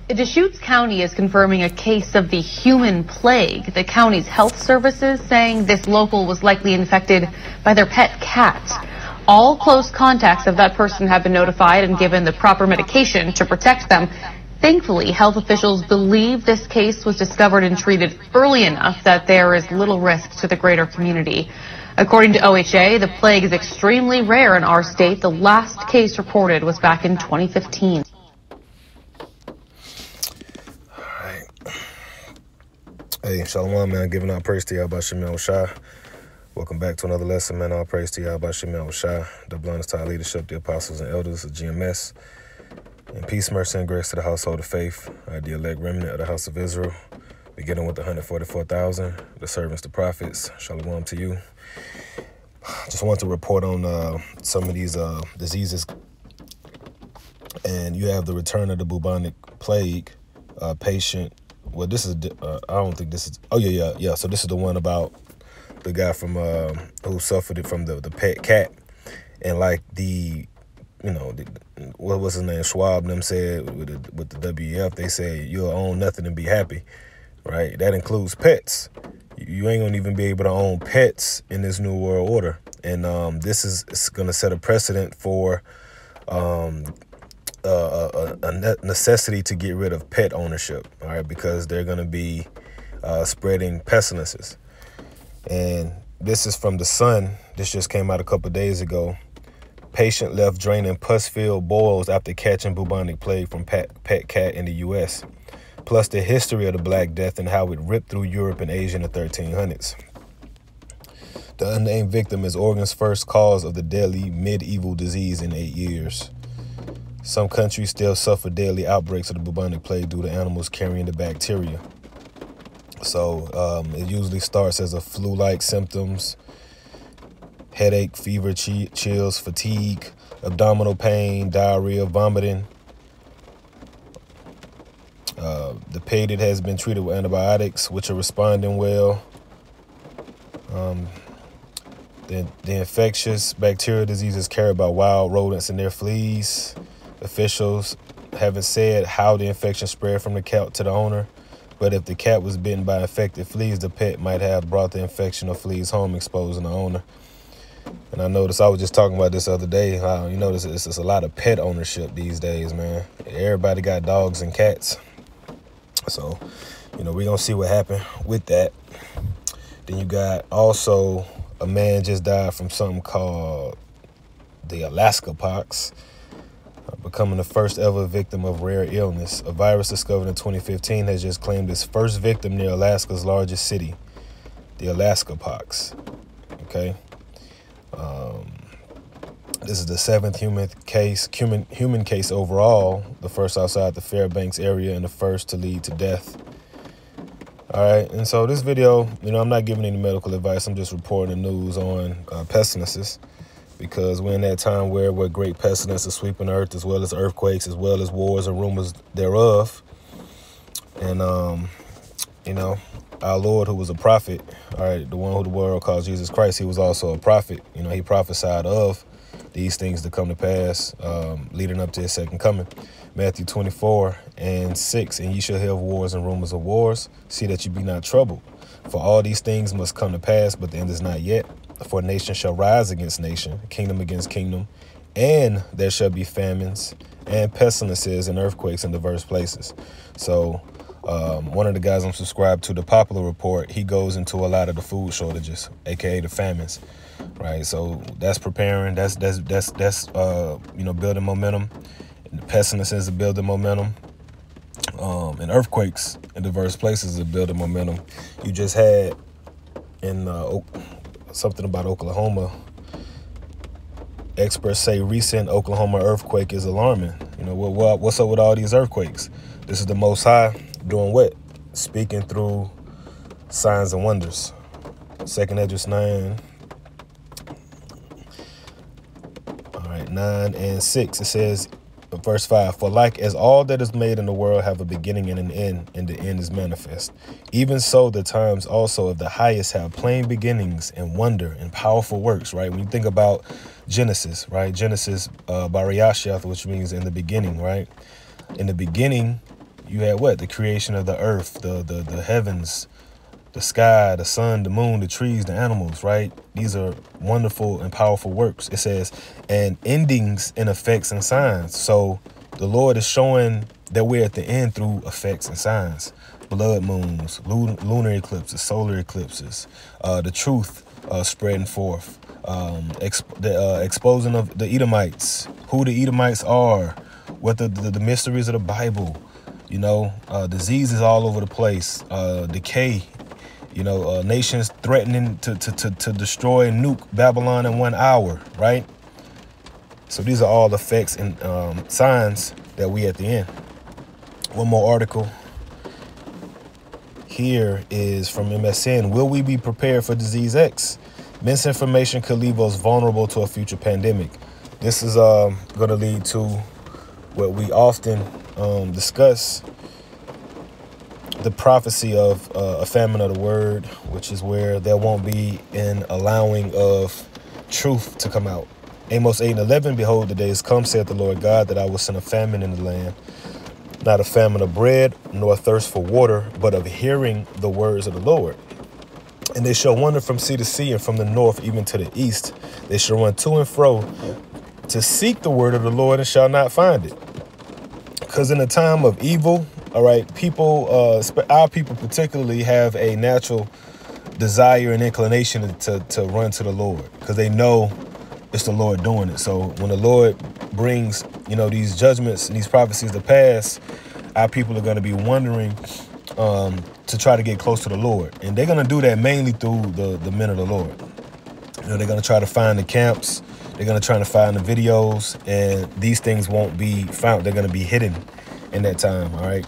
Deschutes County is confirming a case of the human plague. The county's health services saying this local was likely infected by their pet cat. All close contacts of that person have been notified and given the proper medication to protect them. Thankfully, health officials believe this case was discovered and treated early enough that there is little risk to the greater community. According to OHA, the plague is extremely rare in our state. The last case reported was back in 2015. Hey, Shalom, man. Giving out praise to y'all by Shemel Shah. Welcome back to another lesson, man. All praise to y'all by Shemel Shah. The blindness to our leadership, the apostles and elders of GMS. And peace, mercy, and grace to the household of faith, the elect remnant of the house of Israel. Beginning with the 144,000, the servants, the prophets. Shalom to you. Just want to report on some of these diseases. And you have the return of the bubonic plague patient. Well, this is, I don't think this is, oh, yeah. So this is the one about the guy from, who suffered it from the pet cat. And like what was his name? Schwab and them said with the WEF, they say you'll own nothing and be happy, right? That includes pets. You ain't gonna even be able to own pets in this new world order. And this is going to set a precedent for a necessity to get rid of pet ownership, all right, because they're going to be spreading pestilences. And this is from The Sun. This just came out a couple of days ago. Patient left draining pus-filled boils after catching bubonic plague from pet cat in the U.S., plus the history of the Black Death and how it ripped through Europe and Asia in the 1300s. The unnamed victim is Oregon's first cause of the deadly medieval disease in 8 years. Some countries still suffer daily outbreaks of the bubonic plague due to animals carrying the bacteria. So it usually starts as a flu-like symptoms, headache, fever, chills, fatigue, abdominal pain, diarrhea, vomiting. The patient has been treated with antibiotics, which are responding well. The infectious bacterial disease is carried by wild rodents and their fleas. Officials haven't said how the infection spread from the cat to the owner, but if the cat was bitten by infected fleas, the pet might have brought the infection or fleas home, exposing the owner. And I noticed, I was just talking about this the other day, how you notice it's a lot of pet ownership these days, man. Everybody got dogs and cats. So, we're going to see what happened with that. Then you got also a man just died from something called the Alaska pox, becoming the first ever victim of rare illness. A virus discovered in 2015 has just claimed its first victim near Alaska's largest city, the Alaska pox. Okay. This is the 7th human case overall, the first outside the Fairbanks area and the first to lead to death. All right, and so this video, I'm not giving any medical advice. I'm just reporting the news on pestilences, because we're in that time where great pestilence is sweeping the earth, as well as earthquakes, as well as wars and rumors thereof. And, our Lord, who was a prophet, all right, the one who the world calls Jesus Christ, he was also a prophet. He prophesied of these things to come to pass, leading up to his second coming. Matthew 24:6, and ye shall hear of wars and rumors of wars. See that you be not troubled. For all these things must come to pass, but the end is not yet. For nation shall rise against nation, kingdom against kingdom, and there shall be famines and pestilences and earthquakes in diverse places. So one of the guys I'm subscribed to, the Popular Report, he goes into a lot of the food shortages, aka the famines, right? So that's preparing, that's building momentum. And the pestilences are building momentum. And earthquakes in diverse places are building momentum. You just had in something about Oklahoma. Experts say recent Oklahoma earthquake is alarming. What's up with all these earthquakes? This is the Most High doing what? Speaking through signs and wonders. 2nd Esdras 9. All right, 9 and 6. It says, verse 5, for like as all that is made in the world have a beginning and an end, and the end is manifest, even so the times also of the highest have plain beginnings and wonder and powerful works, right? When you think about Genesis, right? Genesis, Bariyasheth, which means in the beginning, right? In the beginning, You had what? The creation of the earth, the heavens, the sky, the sun, the moon, the trees, the animals, right? These are wonderful and powerful works. It says, and endings in effects and signs. So the Lord is showing that we're at the end through effects and signs. Blood moons, lunar eclipses, solar eclipses, the truth spreading forth, exposing of the Edomites, who the Edomites are, what the mysteries of the Bible, you know, diseases all over the place, decay, you know, nations threatening to destroy and nuke Babylon in 1 hour, right? So these are all effects and signs that we at the end. One more article here is from MSN. Will we be prepared for disease X? Misinformation could leave us vulnerable to a future pandemic. This is going to lead to what we often discuss, the prophecy of a famine of the word, which is where there won't be an allowing of truth to come out. Amos 8:11, behold, the days come, saith the Lord God, that I will send a famine in the land, not a famine of bread, nor a thirst for water, but of hearing the words of the Lord. And they shall wander from sea to sea, and from the north even to the east. They shall run to and fro to seek the word of the Lord, and shall not find it. Because in a time of evil, all right, people, our people particularly, have a natural desire and inclination to run to the Lord, because they know it's the Lord doing it. So when the Lord brings, you know, these judgments and these prophecies to pass, our people are going to be wondering to try to get close to the Lord. And they're going to do that mainly through the men of the Lord. You know, they're going to try to find the camps. They're going to try to find the videos, and these things won't be found. They're going to be hidden in that time. All right.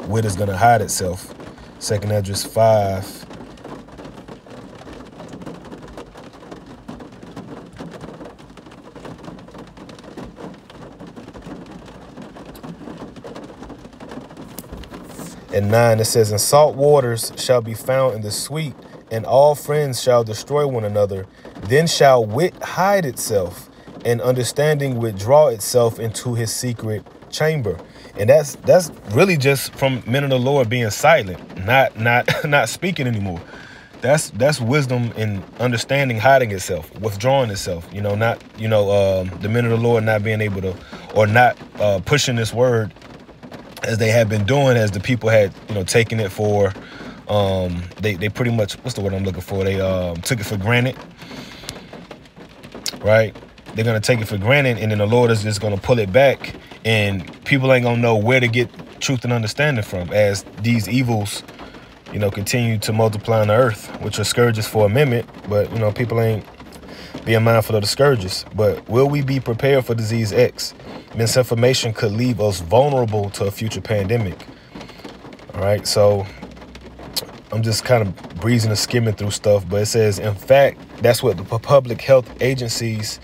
Wit is going to hide itself. 2nd Esdras 5. And 9, it says, and salt waters shall be found in the sweet, and all friends shall destroy one another. Then shall wit hide itself, and understanding withdraw itself into his secret chamber. And that's really just from men of the Lord being silent, not speaking anymore. That's wisdom and understanding hiding itself, withdrawing itself. You know, not, you know, the men of the Lord not being able to, or not pushing this word as they had been doing, as the people had, you know, taken it for, they pretty much, what's the word I'm looking for? They took it for granted, right? They're going to take it for granted, and then the Lord is just going to pull it back, and people ain't going to know where to get truth and understanding from, as these evils, you know, continue to multiply on the earth, which are scourges for a minute, but, you know, people ain't being mindful of the scourges. But will we be prepared for disease X? Misinformation could leave us vulnerable to a future pandemic. All right, so I'm just kind of breezing and skimming through stuff, but it says, in fact, that's what the public health agencies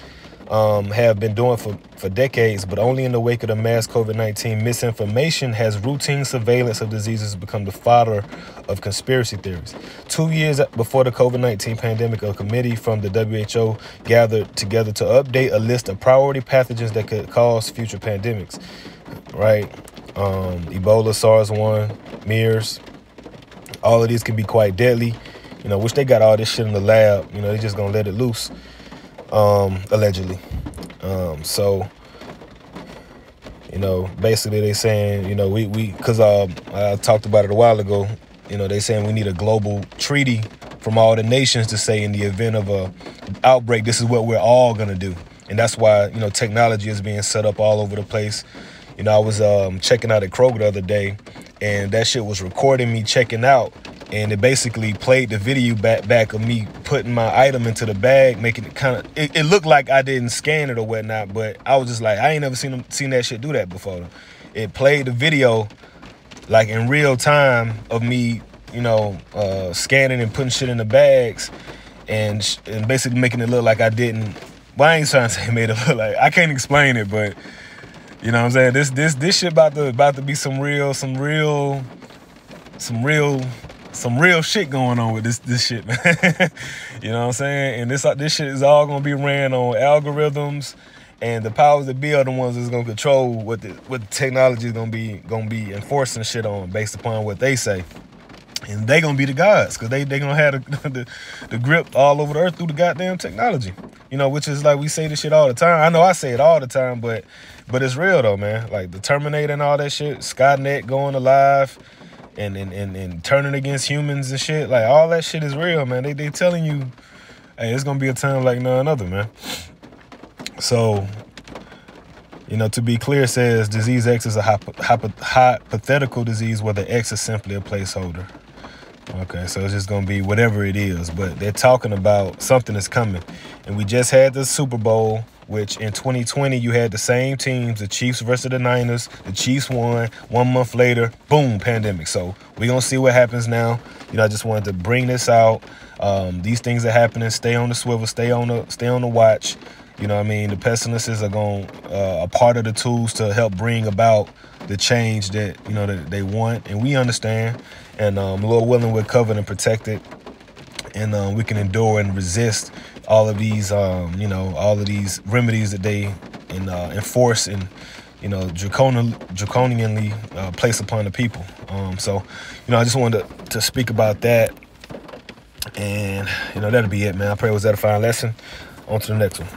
have been doing for decades, but only in the wake of the mass COVID-19 misinformation has routine surveillance of diseases become the fodder of conspiracy theories. 2 years before the COVID-19 pandemic, a committee from the WHO gathered together to update a list of priority pathogens that could cause future pandemics, right? Ebola, SARS-1, MERS, all of these can be quite deadly. You know, wish they got all this shit in the lab. You know, they just gonna let it loose. Allegedly. So, you know, basically they saying, you know, because I talked about it a while ago, you know, they saying we need a global treaty from all the nations to say, in the event of a outbreak, this is what we're all going to do. And that's why, you know, technology is being set up all over the place. You know, I was checking out at Kroger the other day, and that shit was recording me checking out. And it basically played the video back of me putting my item into the bag, making it kind of, it looked like I didn't scan it or whatnot, but I was just like, I ain't never seen that shit do that before. It played the video like in real time of me, you know, scanning and putting shit in the bags, and basically making it look like I didn't. Well, I ain't trying to say it made it look like, I can't explain it, but you know what I'm saying? This shit about to be some real shit going on with this shit, man. You know what I'm saying? And this shit is all gonna be ran on algorithms And the powers that be are the ones that's gonna control what the technology is gonna be enforcing shit on based upon what they say. And they gonna be the gods, because they gonna have the grip all over the earth through the goddamn technology. You know, which is like, we say this shit all the time. I know I say it all the time, but it's real though, man. Like the Terminator and all that shit, Skynet going alive and turning against humans and shit. Like all that shit is real, man. They telling you, hey, it's gonna be a time like none other, man. So, you know, to be clear, it says disease X is a hypothetical disease where the X is simply a placeholder. Okay, so it's just going to be whatever it is, but they're talking about something that's coming. And we just had the Super Bowl, which in 2020, you had the same teams, the Chiefs versus the Niners. The Chiefs won. 1 month later, boom, pandemic. So we're going to see what happens now. You know, I just wanted to bring this out. These things are happening. Stay on the swivel, stay on the watch. You know what I mean? The pessimists are going a part of the tools to help bring about the change that, you know, that they want. And we understand. And Lord willing, we're covered and protected. And we can endure and resist all of these, you know, all of these remedies that they enforce and, you know, draconianly place upon the people. So, you know, I just wanted to speak about that. And, you know, that'll be it, man. I pray it was edifying lesson. On to the next one.